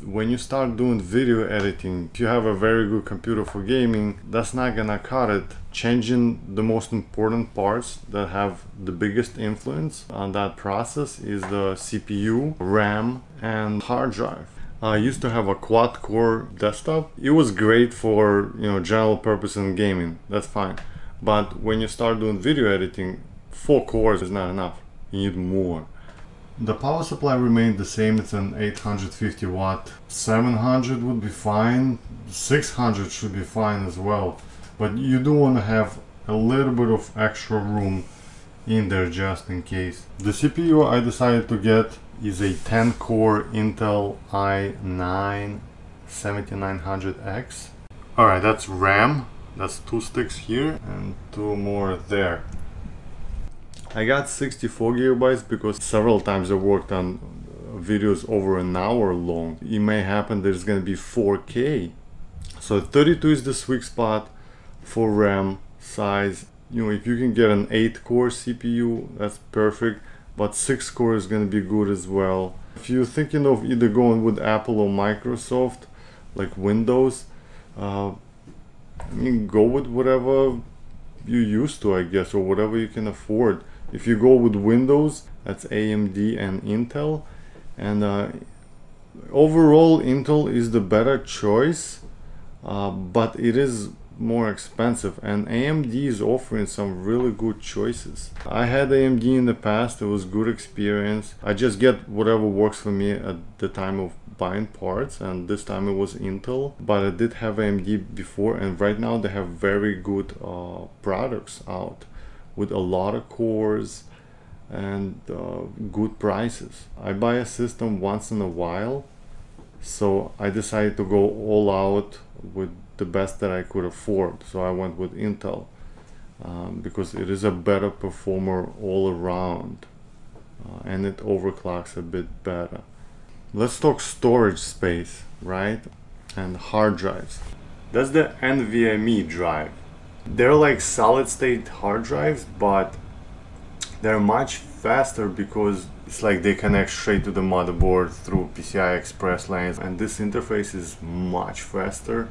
when you start doing video editing, if you have a very good computer for gaming, that's not gonna cut it. Changing the most important parts that have the biggest influence on that process is the CPU, RAM, and hard drive. I used to have a quad-core desktop. It was great for, general purpose in gaming. That's fine. But when you start doing video editing, 4 cores is not enough. You need more. The power supply remained the same. It's an 850 watt. 700 would be fine. 600 should be fine as well. But you do want to have a little bit of extra room in there just in case. The CPU I decided to get is a 10-core Intel i9 7900X. Alright, that's RAM. That's 2 sticks here and 2 more there. I got 64 gigabytes because several times I worked on videos over an hour long. It may happen there's gonna be 4K. So 32 is the sweet spot for RAM size. If you can get an 8-core CPU, that's perfect, but 6-core is gonna be good as well. If you're thinking of either going with Apple or Microsoft, like Windows, go with whatever you used to, I guess, or whatever you can afford. If you go with Windows, that's AMD and Intel, and overall Intel is the better choice, but it is more expensive, and AMD is offering some really good choices. I had AMD in the past. It was good experience. I just get whatever works for me at the time of buying parts, and this time it was Intel, but I did have AMD before, and right now they have very good products out with a lot of cores and good prices. I buy a system once in a while, so I decided to go all out with the best that I could afford. So I went with Intel because it is a better performer all around, and it overclocks a bit better. Let's talk storage space, right? And hard drives. That's the NVMe drive. They're like solid state hard drives, but they're much faster because it's like they connect straight to the motherboard through PCI Express lanes, and this interface is much faster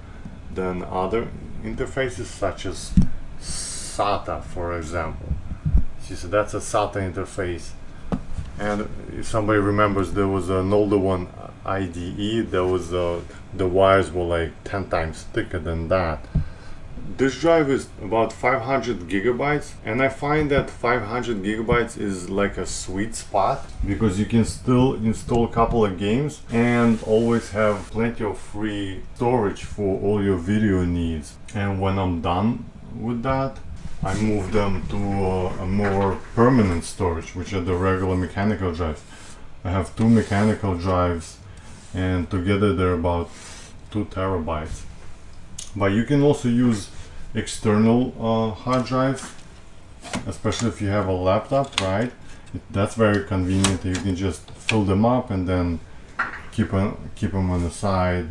than other interfaces such as SATA, for example. See, so that's a SATA interface, and if somebody remembers, there was an older one, IDE. There was the wires were like 10 times thicker than that. This drive is about 500 gigabytes, and I find that 500 gigabytes is like a sweet spot because you can still install a couple of games and always have plenty of free storage for all your video needs. And when I'm done with that, I move them to a more permanent storage, which are the regular mechanical drives. I have 2 mechanical drives, and together they're about 2 terabytes. But you can also use external hard drives, especially if you have a laptop, right? That's very convenient. You can just fill them up and then keep them on the side.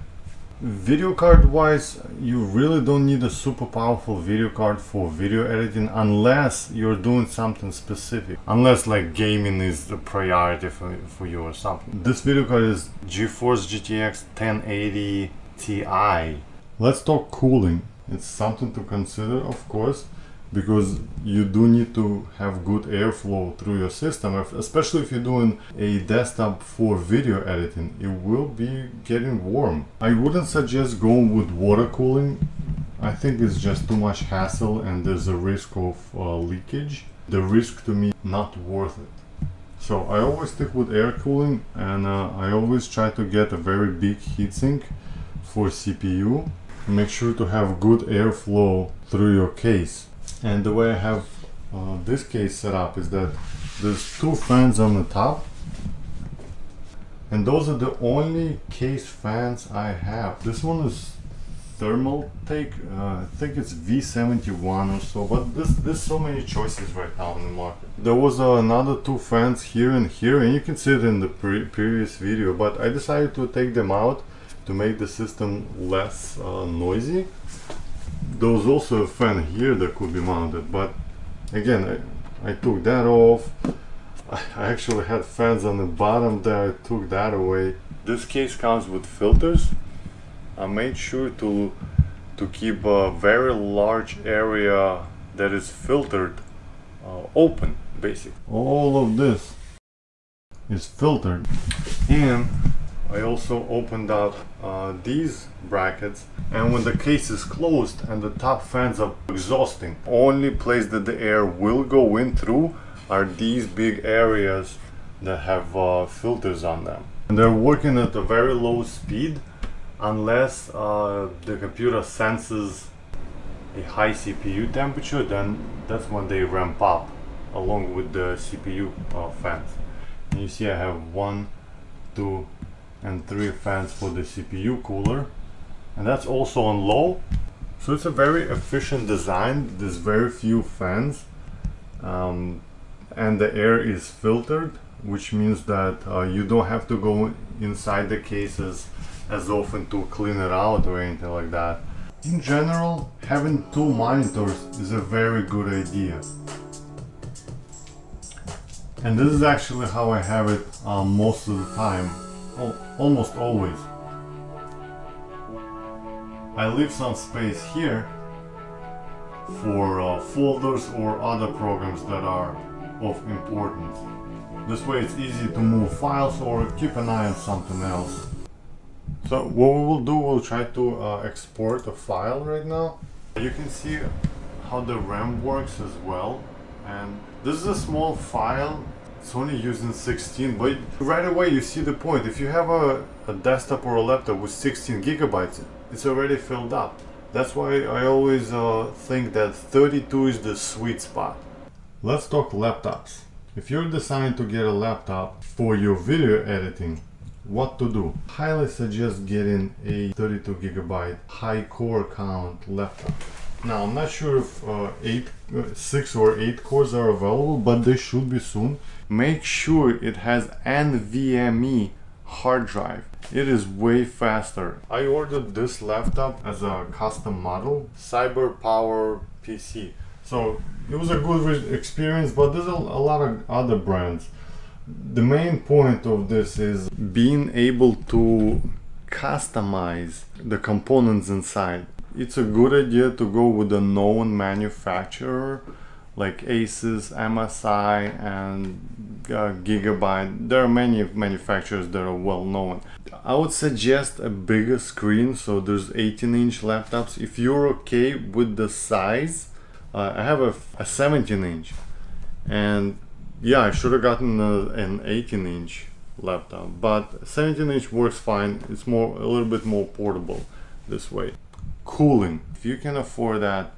Video card wise, you really don't need a super powerful video card for video editing unless you're doing something specific, unless like gaming is the priority for you or something. This video card is GeForce GTX 1080 Ti. Let's talk cooling. It's something to consider, of course, because you do need to have good airflow through your system, especially if you're doing a desktop for video editing. It will be getting warm. I wouldn't suggest going with water cooling. I think it's just too much hassle and there's a risk of leakage. The risk to me, not worth it. So I always stick with air cooling, and I always try to get a very big heatsink for CPU. Make sure to have good airflow through your case. And the way I have this case set up is that there's 2 fans on the top, and those are the only case fans I have. This one is thermal take, I think it's V71 or so, but there's so many choices right now in the market. There was another 2 fans here, and you can see it in the previous video, but I decided to take them out to make the system less noisy. There was also a fan here that could be mounted, but again, I took that off. I actually had fans on the bottom there, I took that away. This case comes with filters. I made sure to keep a very large area that is filtered open, basically. All of this is filtered. And I also opened up these brackets, and when the case is closed and the top fans are exhausting, only place that the air will go in through are these big areas that have filters on them. And they're working at a very low speed unless the computer senses a high CPU temperature, then that's when they ramp up along with the CPU fans. And you see I have 1, 2 and 3 fans for the CPU cooler, and that's also on low. So it's a very efficient design. There's very few fans, and the air is filtered, which means that you don't have to go inside the cases as often to clean it out or anything like that. In general, having 2 monitors is a very good idea. And this is actually how I have it most of the time, almost always. I leave some space here for folders or other programs that are of importance. This way it's easy to move files or keep an eye on something else. So what we will do, we'll try to export a file right now. You can see how the RAM works as well, and this is a small file. It's only using 16, but right away you see the point. If you have a desktop or a laptop with 16 gigabytes, it's already filled up. That's why I always think that 32 is the sweet spot. Let's talk laptops. If you're deciding to get a laptop for your video editing, what to do? Highly suggest getting a 32 gigabyte high core count laptop. Now I'm not sure if 6 or 8 cores are available, but they should be soon. Make sure it has NVMe hard drive. It is way faster. I ordered this laptop as a custom model, Cyber Power PC. So it was a good experience, but there's a lot of other brands. The main point of this is being able to customize the components inside. It's a good idea to go with a known manufacturer like Asus, MSI and Gigabyte. There are many manufacturers that are well known. I would suggest a bigger screen, so there's 18-inch laptops. If you're okay with the size, I have a 17-inch, and yeah, I should have gotten an 18-inch laptop, but 17-inch works fine. It's a little bit more portable this way. Cooling, if you can afford that,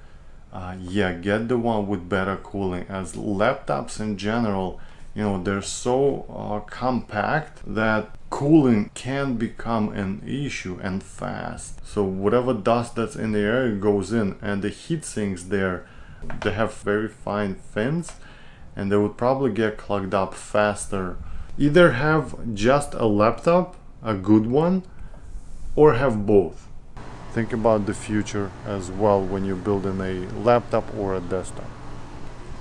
yeah, get the one with better cooling, as laptops in general, you know, they're so compact that cooling can become an issue, and fast. So whatever dust that's in the air goes in, and the heat sinks there, they have very fine fins, and they would probably get clogged up faster. Either have just a laptop, a good one, or have both. Think about the future as well when you're building a laptop or a desktop.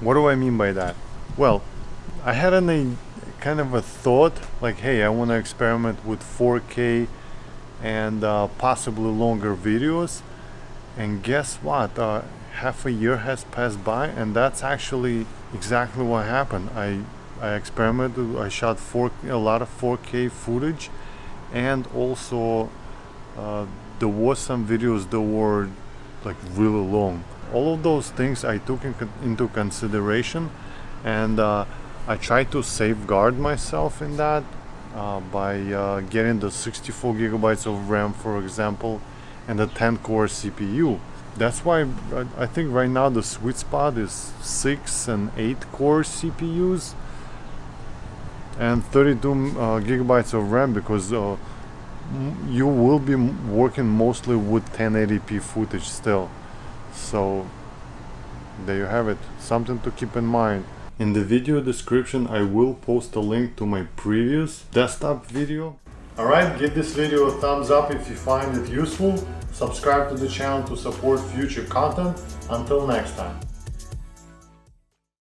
What do I mean by that? Well, I had a kind of a thought like, hey, I want to experiment with 4K and possibly longer videos, and guess what? Half a year has passed by, and that's actually exactly what happened. I experimented. I shot a lot of 4K footage, and also there was some videos that were like really long. All of those things I took into consideration, and I tried to safeguard myself in that by getting the 64 gigabytes of RAM, for example, and the 10-core CPU. That's why I think right now the sweet spot is 6 and 8 core CPUs and 32 gigabytes of RAM, because you will be working mostly with 1080p footage still. So there you have it, something to keep in mind. In the video description I will post a link to my previous desktop video. Alright, give this video a thumbs up if you find it useful. Subscribe to the channel to support future content. Until next time.